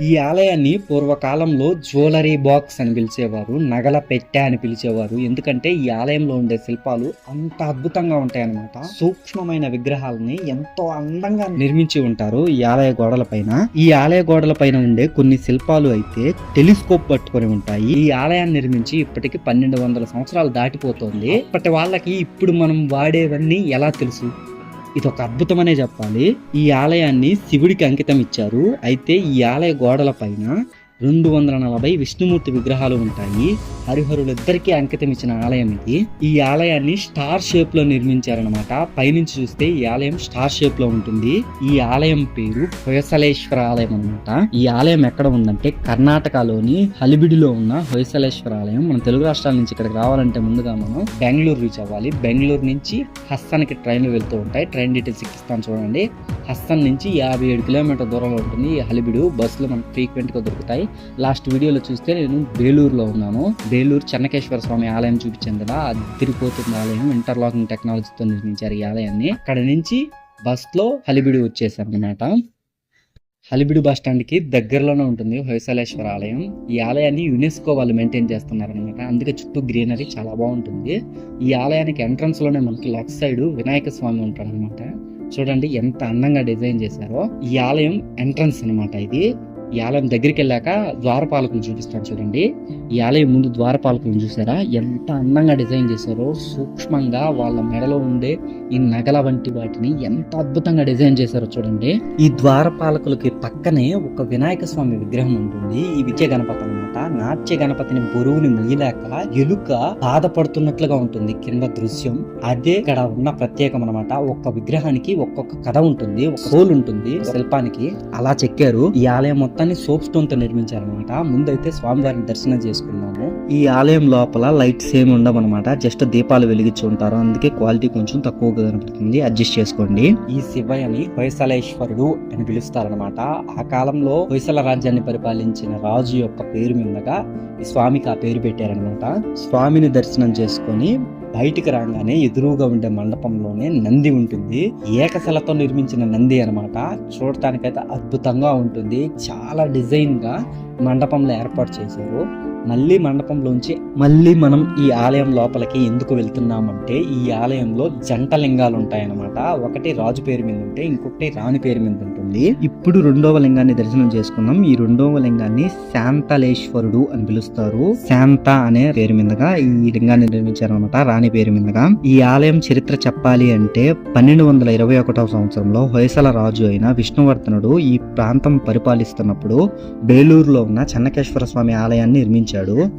ఈ ఆలయాన్ని పూర్వకాలంలో జ్యువెలరీ బాక్స్ అని పిలిచేవారు, నగల పెట్టె అని పిలిచేవారు. ఎందుకంటే ఈ ఆలయంలో ఉండే శిల్పాలు అంత అద్భుతంగా ఉంటాయన్నమాట. సూక్ష్మమైన విగ్రహాలని ఎంతో అందంగా నిర్మించి ఉంటారు ఈ ఆలయ గోడల పైన. ఈ ఆలయ గోడల పైన ఉండే కొన్ని శిల్పాలు అయితే టెలిస్కోప్ పట్టుకొని ఉంటాయి. ఈ ఆలయాన్ని నిర్మించి ఇప్పటికి 1200 సంవత్సరాలు దాటిపోతుంది. అప్పటి వాళ్ళకి ఇప్పుడు మనం వాడేవన్నీ ఎలా తెలుసు? ఇది ఒక అద్భుతమనే చెప్పాలి. ఈ ఆలయాన్ని శివుడికి అంకితం ఇచ్చారు. అయితే ఈ ఆలయ గోడల పైన 240 విష్ణుమూర్తి విగ్రహాలు ఉంటాయి. హరిహరులిద్దరికీ అంకితం ఇచ్చిన ఆలయం ఇది. ఈ ఆలయాన్ని స్టార్ షేప్ లో నిర్మించారనమాట. పైనుంచి చూస్తే ఈ ఆలయం స్టార్ షేప్ లో ఉంటుంది. ఈ ఆలయం పేరు హొయసలేశ్వర ఆలయం అనమాట. ఈ ఆలయం ఎక్కడ ఉందంటే కర్ణాటకలోని హలిబిడిలో ఉన్న హొయసలేశ్వర ఆలయం. మన తెలుగు రాష్ట్రాల నుంచి ఇక్కడికి రావాలంటే ముందుగా మనం బెంగళూరు రీచ్ అవ్వాలి. బెంగళూరు నుంచి హస్సన్కి ట్రైన్లు వెళ్తూ ఉంటాయి. ట్రైన్ డీటెయిల్స్ ఇస్తాను చూడండి. హస్సన్ నుంచి 57 కిలోమీటర్ దూరంలో ఉంటుంది ఈ హలిబిడు. బస్సులు మనకు ఫ్రీక్వెంట్ గా దొరుకుతాయి. లాస్ట్ వీడియోలో చూస్తే నేను బేలూరులో ఉన్నాను. బేలూరు చెన్నకేశ్వర స్వామి ఆలయం చూపించాను కదా, అది తిరిగిపోతుంది ఆలయం. ఇంటర్లాకింగ్ టెక్నాలజీతో నిర్మించారు ఈ ఆలయాన్ని. అక్కడ నుంచి బస్ లో హలిబిడి వచ్చేసారు అనమాట. హలిబిడి బస్ స్టాండ్ కి దగ్గరలోనే ఉంటుంది హొయసలేశ్వర ఆలయం. ఈ ఆలయాన్ని యునెస్కో వాళ్ళు మెయింటైన్ చేస్తున్నారు అనమాట. అందుకే చుట్టూ గ్రీనరీ చాలా బాగుంటుంది. ఈ ఆలయానికి ఎంట్రన్స్ లోనే మనకి లెఫ్ట్ సైడ్ వినాయక స్వామి ఉంటాడు అనమాట. చూడండి ఎంత అందంగా డిజైన్ చేశారో. ఈ ఆలయం ఎంట్రన్స్ అనమాట ఇది. ఈ ఆలయం దగ్గరికి వెళ్ళాక ద్వారపాలకులు చూపిస్తాను చూడండి. ఈ ఆలయం ముందు ద్వారపాలకులను చూసారా ఎంత అందంగా డిజైన్ చేశారో. సూక్ష్మంగా వాళ్ళ మెడలో ఉండే ఈ నగల వంటి వాటిని ఎంత అద్భుతంగా డిజైన్ చేశారో చూడండి. ఈ ద్వారపాలకులకి పక్కనే ఒక వినాయక స్వామి విగ్రహం ఉంటుంది. ఈ విజయ గణపతి అనమాట. నాట్య గణపతిని బరువుని మొయ్యలేక ఎలుక బాధపడుతున్నట్లుగా ఉంటుంది కింద దృశ్యం. అదే ఇక్కడ ఉన్న ప్రత్యేకం అనమాట. ఒక్క విగ్రహానికి ఒక్కొక్క కథ ఉంటుంది, ఒక సోల్ ఉంటుంది శిల్పానికి. అలా చెక్కారు. ఈ ఆలయం మొత్తాన్ని సోప్ స్టోన్ తో నిర్మించారనమాట. ముందైతే స్వామివారిని దర్శనం చేసుకున్నాము. ఈ ఆలయం లోపల లైట్స్ ఏమి ఉండవు అనమాట. జస్ట్ దీపాలు వెలిగించి ఉంటారు. అందుకే క్వాలిటీ కొంచెం తక్కువగా కనపడుతుంది. అడ్జస్ట్ చేసుకోండి. ఈ శివయ్యని హొయసలేశ్వరుడు అని పిలుస్తారనమాట. ఆ కాలంలో హొయసల రాజ్యాన్ని పరిపాలించిన రాజు యొక్క పేరు మీదగా ఈ స్వామికి ఆ పేరు పెట్టారనమాట. స్వామిని దర్శనం చేసుకొని బయటికి రాగానే ఎదురుగా ఉండే మండపంలోనే నంది ఉంటుంది. ఏకశిలతో నిర్మించిన నంది అనమాట. చూడటానికైతే అద్భుతంగా ఉంటుంది. చాలా డిజైన్ గా మండపంలో ఏర్పాటు చేశారు. మళ్ళీ మండపంలోంచి మనం ఈ ఆలయం లోపలికి ఎందుకు వెళ్తున్నామంటే ఈ ఆలయంలో జంట లింగాలు ఉంటాయన్నమాట. ఒకటి రాజు పేరు మీద ఉంటే ఇంకొకటి రాణి పేరు మీద ఉంటుంది. ఇప్పుడు రెండవ లింగాన్ని దర్శనం చేసుకున్నాం. ఈ రెండవ లింగాన్ని శాంతలేశ్వరుడు అని పిలుస్తారు. శాంత అనే పేరు మీదుగా ఈ లింగాన్ని నిర్మించారనమాట, రాణి పేరు మీదుగా. ఈ ఆలయం చరిత్ర చెప్పాలి అంటే 1221వ సంవత్సరంలో హొయసల రాజు అయిన విష్ణువర్ధనుడు ఈ ప్రాంతం పరిపాలిస్తున్నప్పుడు బేలూరులో ఉన్న చెన్నకేశ్వర స్వామి ఆలయాన్ని నిర్మించారు.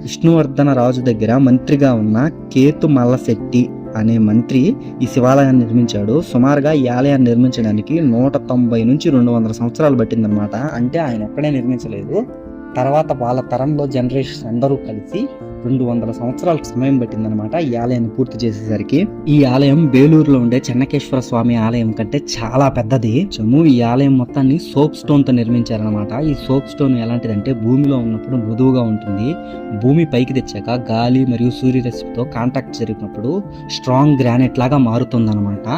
విష్ణువర్ధన రాజు దగ్గర మంత్రిగా ఉన్న కేతు మల్లశెట్టి అనే మంత్రి ఈ శివాలయాన్ని నిర్మించాడు. సుమారుగా ఈ ఆలయాన్ని నిర్మించడానికి 190 నుంచి 200 సంవత్సరాలు పట్టిందనమాట. అంటే ఆయన ఒక్కడే నిర్మించలేదు. తర్వాత వాళ్ళ తరంలో జనరేషన్ అందరూ కలిసి 200 సంవత్సరాల సమయం పట్టిందనమాట ఈ ఆలయాన్ని పూర్తి చేసేసరికి. ఈ ఆలయం బేలూరులో ఉండే చెన్నకేశ్వర స్వామి ఆలయం కంటే చాలా పెద్దది. ఈ ఆలయం మొత్తాన్ని సోప్ స్టోన్ తో నిర్మించారనమాట. ఈ సోప్ స్టోన్ ఎలాంటిదంటే భూమిలో ఉన్నప్పుడు మృదువుగా ఉంటుంది. భూమి పైకి తెచ్చాక గాలి మరియు సూర్యరశ్మితో కాంటాక్ట్ జరిగినప్పుడు స్ట్రాంగ్ గ్రానైట్ లాగా మారుతుందన్నమాట.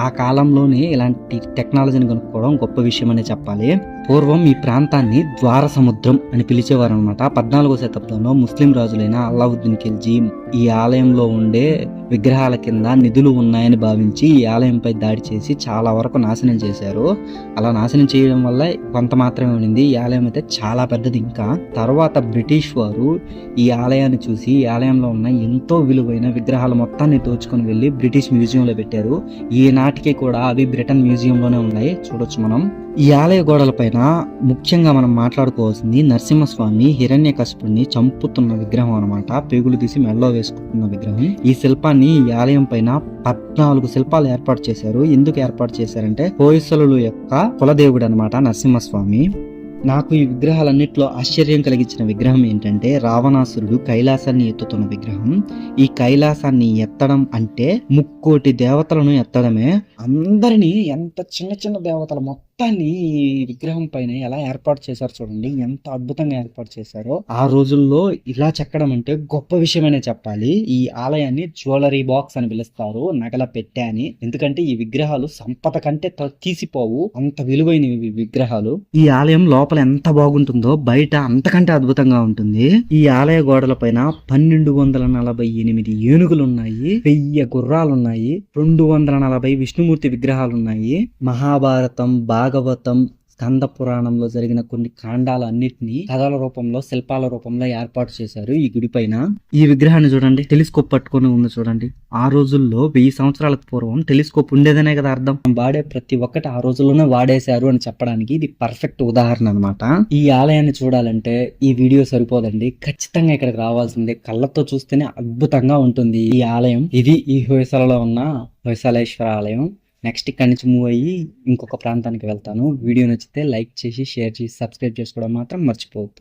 ఆ కాలంలోనే ఇలాంటి టెక్నాలజీని కనుక్కోవడం గొప్ప విషయం అనే చెప్పాలి. పూర్వం ఈ ప్రాంతాన్ని ద్వార సముద్రం అని పిలిచేవారు అనమాట. 14వ శతాబ్దంలో ముస్లిం రాజులైన అల్లావుద్దీన్ ఖిల్జీ ఈ ఆలయంలో ఉండే విగ్రహాల కింద నిధులు ఉన్నాయని భావించి ఈ ఆలయంపై దాడి చేసి చాలా వరకు నాశనం చేశారు. అలా నాశనం చేయడం వల్ల కొంత మాత్రమే ఉండింది. ఈ ఆలయం అయితే చాలా పెద్దది. ఇంకా తర్వాత బ్రిటిష్ వారు ఈ ఆలయాన్ని చూసి ఈ ఆలయంలో ఉన్న ఎంతో విలువైన విగ్రహాల మొత్తాన్ని దోచుకొని వెళ్ళి బ్రిటిష్ మ్యూజియంలో పెట్టారు. ఈనాటికి కూడా అవి బ్రిటన్ మ్యూజియంలోనే ఉన్నాయి, చూడొచ్చు మనం. ఈ ఆలయ గోడల పైన ముఖ్యంగా మనం మాట్లాడుకోవాల్సింది నరసింహస్వామి హిరణ్యకశిపుడిని చంపుతున్న విగ్రహం అనమాట. పేగులు తీసి మెడలో వేసుకుంటున్న విగ్రహం. ఈ శిల్పాన్ని ఈ ఆలయం పైన 14 శిల్పాలు ఏర్పాటు చేశారు. ఎందుకు ఏర్పాటు చేశారంటే హొయసలుల యొక్క కులదేవుడు అనమాట నరసింహస్వామి. నాకు ఈ విగ్రహాలన్నింటిలో ఆశ్చర్యం కలిగించిన విగ్రహం ఏంటంటే రావణాసురుడు కైలాసాన్ని ఎత్తుతున్న విగ్రహం. ఈ కైలాసాన్ని ఎత్తడం అంటే 3 కోటి దేవతలను ఎత్తడమే. అందరినీ, ఎంత చిన్న చిన్న దేవతలు మొత్తం మొత్తాన్ని ఈ విగ్రహం పైన ఎలా ఏర్పాటు చేశారు చూడండి, ఎంత అద్భుతంగా ఏర్పాటు చేశారో. ఆ రోజుల్లో ఇలా చెక్కడం అంటే గొప్ప విషయమనే చెప్పాలి. ఈ ఆలయాన్ని జ్యువెలరీ బాక్స్ అని పిలుస్తారు, నగల పెట్టె అని. ఎందుకంటే ఈ విగ్రహాలు సంపద కంటే తీసిపోవు, అంత విలువైనవి ఈ విగ్రహాలు. ఈ ఆలయం లోపల ఎంత బాగుంటుందో బయట అంతకంటే అద్భుతంగా ఉంటుంది. ఈ ఆలయ గోడల పైన 1248 ఏనుగులు ఉన్నాయి, 1000 గుర్రాలున్నాయి, 240 విష్ణుమూర్తి విగ్రహాలున్నాయి. మహాభారతం, భాగవతం, స్కంద పురాణంలో జరిగిన కొన్ని కాండాలు అన్నిటినీ కథల రూపంలో, శిల్పాల రూపంలో ఏర్పాటు చేశారు ఈ గుడి పైన. ఈ విగ్రహాన్ని చూడండి, టెలిస్కోప్ పట్టుకొని ఉంది చూడండి. ఆ రోజుల్లో 1000 సంవత్సరాలకు పూర్వం టెలిస్కోప్ ఉండేదనే కదా అర్థం. వాడే ప్రతి ఒక్కటి ఆ రోజుల్లోనే వాడేశారు అని చెప్పడానికి ఇది పర్ఫెక్ట్ ఉదాహరణ అన్నమాట. ఈ ఆలయాన్ని చూడాలంటే ఈ వీడియో సరిపోదండి, ఖచ్చితంగా ఇక్కడికి రావాల్సిందే. కళ్ళతో చూస్తేనే అద్భుతంగా ఉంటుంది ఈ ఆలయం. ఇది ఈ హొయసలలో ఉన్న హొయసలేశ్వర ఆలయం. నెక్స్ట్ ఇక్కడి నుంచి మూవ్ అయ్యి ఇంకొక ప్రాంతానికి వెళ్తాను. వీడియో నచ్చితే లైక్ చేసి, షేర్ చేసి, సబ్స్క్రైబ్ చేసుకోవడం మాత్రం మర్చిపోవద్దు.